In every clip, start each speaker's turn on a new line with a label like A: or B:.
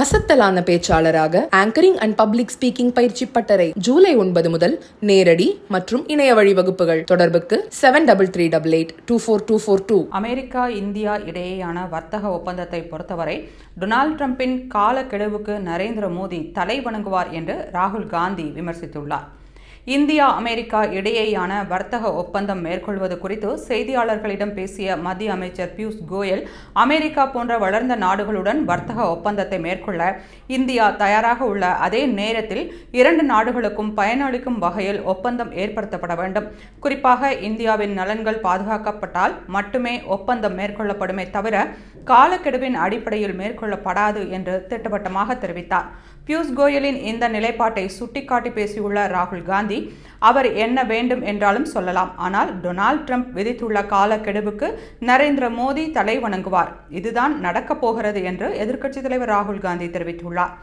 A: அசத்தலான பேச்சாளராக anchoring and public speaking பயிற்சி பட்டறை ஜூலை 9 முதல் நேரடி மற்றும் இணைய வழி வகுப்புகள். தொடர்புக்கு 7388824242.
B: அமெரிக்கா இந்தியா இடையேயான வர்த்தக ஒப்பந்தத்தை பொறுத்தவரை டொனால்டு டிரம்பின் காலக்கெடுவுக்கு நரேந்திர மோடி தலை வணங்குவார் என்று ராகுல் காந்தி விமர்சித்துள்ளார். இந்தியா அமெரிக்கா இடையேயான வர்த்தக ஒப்பந்தம் மேற்கொள்வது குறித்து செய்தியாளர்களிடம் பேசிய மத்திய அமைச்சர் பியூஷ் கோயல், அமெரிக்கா போன்ற வளர்ந்த நாடுகளுடன் வர்த்தக ஒப்பந்தத்தை மேற்கொள்ள இந்தியா தயாராக உள்ள அதே நேரத்தில் இரண்டு நாடுகளுக்கும் பயனளிக்கும் வகையில் ஒப்பந்தம் ஏற்படுத்தப்பட வேண்டும். குறிப்பாக இந்தியாவின் நலன்கள் பாதுகாக்கப்பட்டால் மட்டுமே ஒப்பந்தம் மேற்கொள்ளப்படுமே தவிர காலக்கெடுவின் அடிப்படையில் மேற்கொள்ளப்படாது என்று திட்டவட்டமாக தெரிவித்தார். பியூஷ் கோயலின் இந்த நிலைப்பாட்டை சுட்டிக்காட்டி பேசியுள்ள ராகுல் காந்தி, அவர் என்ன வேண்டும் என்றாலும் சொல்லலாம், ஆனால் டொனால்டு டிரம்ப் விதித்துள்ள காலக்கெடுவுக்கு நரேந்திர மோடி தலை வணங்குவார். இதுதான் நடக்கப் போகிறது என்று எதிர்க்கட்சித் தலைவர் ராகுல் காந்தி தெரிவித்துள்ளார்.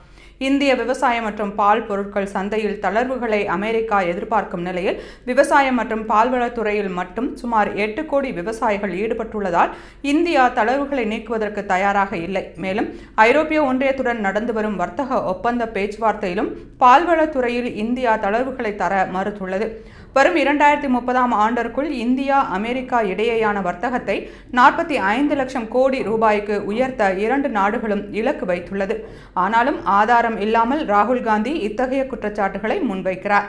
B: இந்திய விவசாயம் மற்றும் பால் பொருட்கள் சந்தையில் தளர்வுகளை அமெரிக்கா எதிர்பார்க்கும் நிலையில் விவசாயம் மற்றும் பால்வளத்துறையில் மட்டும் சுமார் 8 கோடி விவசாயிகள் ஈடுபட்டுள்ளதால் இந்தியா தளர்வுகளை நீக்குவதற்கு தயாராக இல்லை. மேலும் ஐரோப்பிய ஒன்றியத்துடன் நடந்து வரும் வர்த்தக ஒப்பந்த பேச்சுவார்த்தையிலும் பால்வளத்துறையில் இந்தியா தளர்வுகளை தர மறுத்துள்ளது. வரும் 2030ஆம் ஆண்டிற்குள் இந்தியா அமெரிக்கா இடையேயான வர்த்தகத்தை 45 லட்சம் கோடி ரூபாய்க்கு உயர்த்த இரண்டு நாடுகளும் இலக்கு வைத்துள்ளது. ஆனாலும் ஆதாரம் இல்லாமல் ராகுல் காந்தி இத்தகைய குற்றச்சாட்டுகளை முன்வைக்கிறார்.